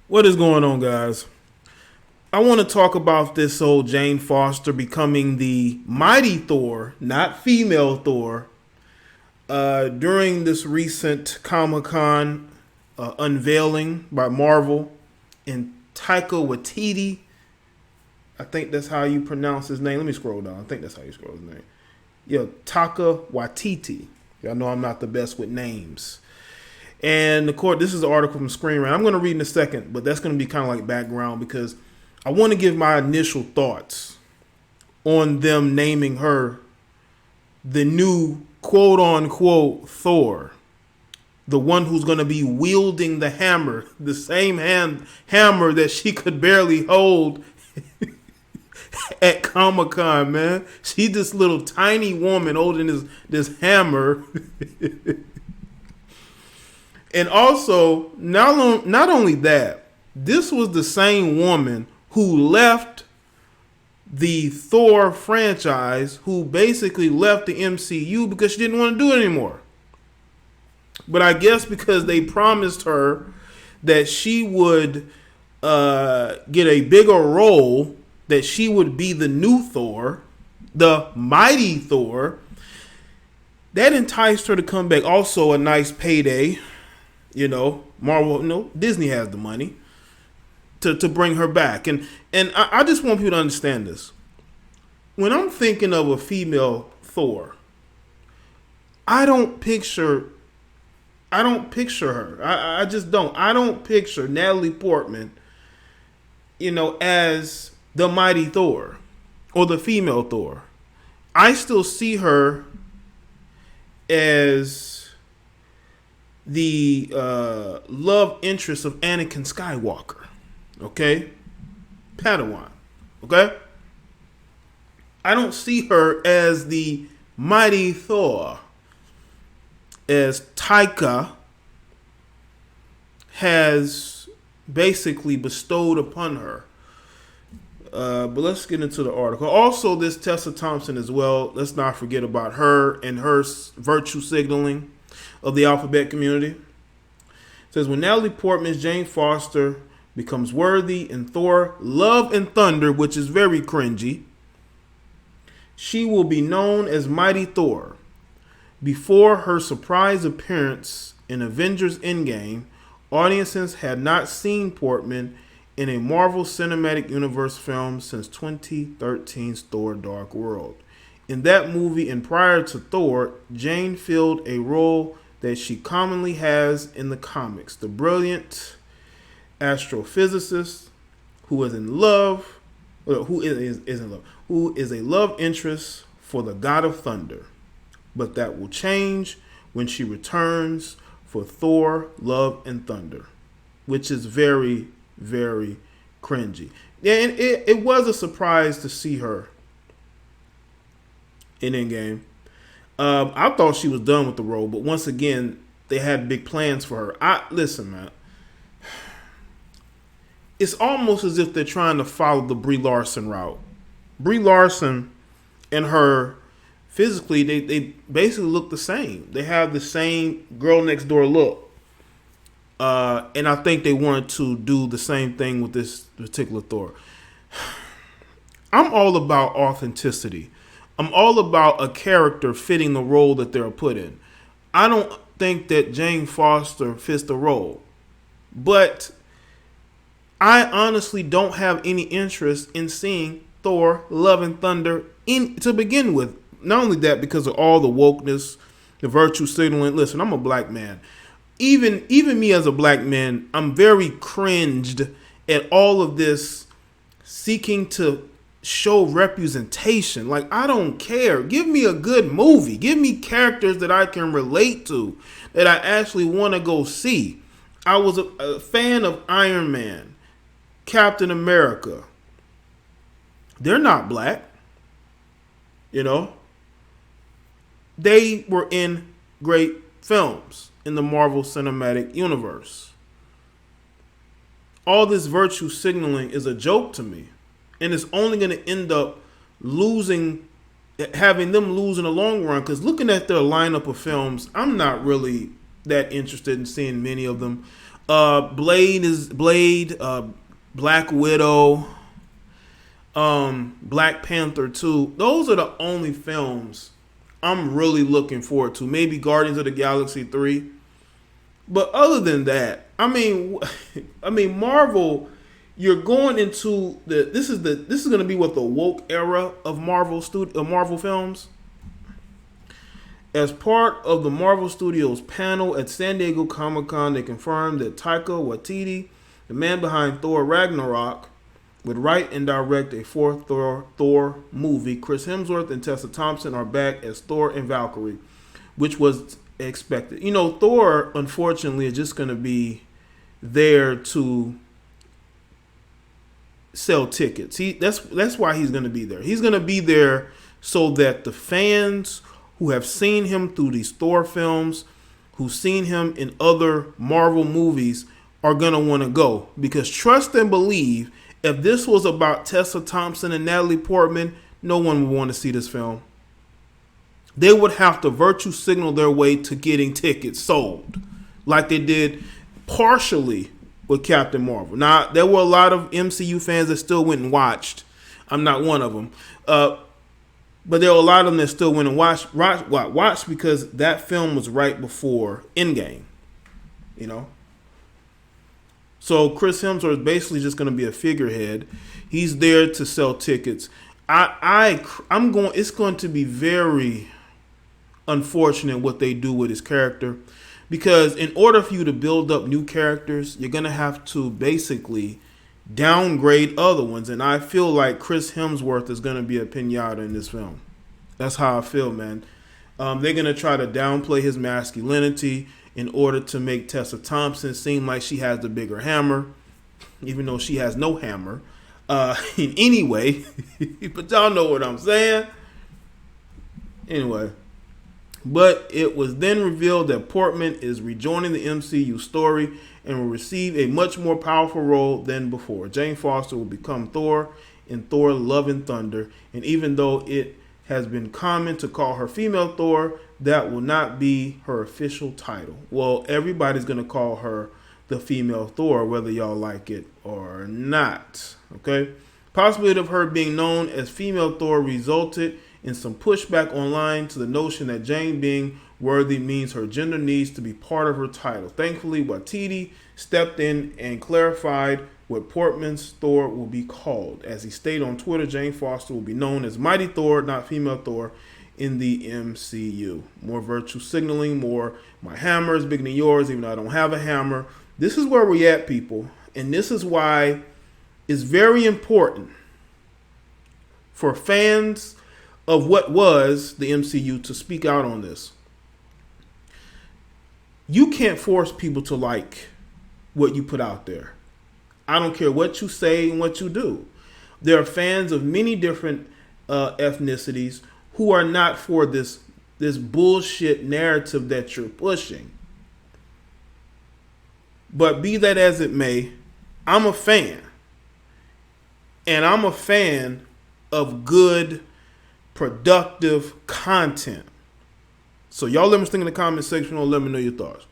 What is going on, guys? I want to talk about this old Jane Foster becoming the mighty Thor, not female Thor, during this recent Comic Con unveiling by Marvel and Taika Waititi. I think that's how you pronounce his name. Let me scroll down. I think that's how you scroll his name. Yeah, Taika Waititi. Y'all know I'm not the best with names. And of course, this is the article from Screen Rant. I'm going to read in a second, but that's going to be kind of like background because I want to give my initial thoughts on them naming her the new quote unquote Thor, the one who's going to be wielding the hammer, the same hammer that she could barely hold at Comic Con, man. She this little tiny woman holding this hammer. And also, not only that, this was the same woman who left the Thor franchise, who basically left the MCU because she didn't want to do it anymore. But I guess because they promised her that she would get a bigger role, that she would be the new Thor, the mighty Thor, that enticed her to come back. Also, a nice payday. You know, Marvel, Disney has the money to bring her back. And I just want people to understand this. When I'm thinking of a female Thor, I don't picture her. I just don't. I don't picture Natalie Portman, as the mighty Thor or the female Thor. I still see her as the love interest of Anakin Skywalker. Okay? Padawan. Okay? I don't see her as the mighty Thor, as Taika has basically bestowed upon her. But let's get into the article. Also, this Tessa Thompson as well. Let's not forget about her and her virtue signaling of the alphabet community. It says, when Natalie Portman's Jane Foster becomes worthy in Thor Love and Thunder, which is very cringy, she will be known as Mighty Thor. Before her surprise appearance in Avengers Endgame, audiences had not seen Portman in a Marvel Cinematic Universe film since 2013's Thor Dark World. In that movie and prior to Thor, Jane filled a role that she commonly has in the comics. The brilliant astrophysicist who is in love, who is a love interest for the God of Thunder. But that will change when she returns for Thor, Love, and Thunder, which is very, very cringy. Yeah, and it was a surprise to see her in Endgame. I thought she was done with the role, but once again, they had big plans for her. Listen, man. It's almost as if they're trying to follow the Brie Larson route. Brie Larson and her, physically, they basically look the same. They have the same girl next door look. And I think they wanted to do the same thing with this particular Thor. I'm all about authenticity. I'm all about a character fitting the role that they're put in. I don't think that Jane Foster fits the role. But I honestly don't have any interest in seeing Thor, Love and Thunder to begin with. Not only that, because of all the wokeness, the virtue signaling. Listen, I'm a black man. Even me as a black man, I'm very cringed at all of this seeking to show representation. Like, I don't care. Give me a good movie. Give me characters that I can relate to, that I actually want to go see. I was a fan of Iron Man, Captain America. They're not black. They were in great films in the Marvel Cinematic Universe. All this virtue signaling is a joke to me. And it's only going to end up having them lose in the long run. Because looking at their lineup of films, I'm not really that interested in seeing many of them. Blade, Black Widow, Black Panther 2. Those are the only films I'm really looking forward to. Maybe Guardians of the Galaxy 3. But other than that, Marvel, you're going into this is going to be what the woke era of Marvel films. As part of the Marvel Studios panel at San Diego Comic-Con, they confirmed that Taika Waititi, the man behind Thor Ragnarok, would write and direct a fourth Thor movie. Chris Hemsworth and Tessa Thompson are back as Thor and Valkyrie, which was expected. Thor, unfortunately, is just going to be there to sell tickets. That's why he's going to be there. He's going to be there so that the fans who have seen him through these Thor films, who've seen him in other Marvel movies, are going to want to go. Because trust and believe, if this was about Tessa Thompson and Natalie Portman, no one would want to see this film. They would have to virtue signal their way to getting tickets sold, like they did partially with Captain Marvel. Now, there were a lot of MCU fans that still went and watched. I'm not one of them. But there were a lot of them that still went and watched because that film was right before Endgame. So Chris Hemsworth is basically just going to be a figurehead. He's there to sell tickets. It's going to be very unfortunate what they do with his character, because in order for you to build up new characters, you're going to have to basically downgrade other ones. And I feel like Chris Hemsworth is going to be a pinata in this film. That's how I feel, man. They're going to try to downplay his masculinity in order to make Tessa Thompson seem like she has the bigger hammer, even though she has no hammer in any way. But y'all know what I'm saying. Anyway, but it was then revealed that Portman is rejoining the MCU story and will receive a much more powerful role than before. Jane Foster will become Thor in Thor Love and Thunder, and even though it has been common to call her female Thor, that will not be her official title. Well, everybody's going to call her the female Thor, whether y'all like it or not. Okay? Possibility of her being known as female Thor resulted in some pushback online to the notion that Jane being worthy means her gender needs to be part of her title. Thankfully, Waititi stepped in and clarified what Portman's Thor will be called. As he stated on Twitter, Jane Foster will be known as Mighty Thor, not female Thor, in the MCU. More virtue signaling, more my hammer is bigger than yours, even though I don't have a hammer. This is where we're at, people. And this is why it's very important for fans of what was the MCU to speak out on this. You can't force people to like what you put out there. I don't care what you say and what you do. There are fans of many different ethnicities who are not for this bullshit narrative that you're pushing. But be that as it may, I'm a fan. And I'm a fan of good, productive content. So y'all let me think in the comment section or let me know your thoughts.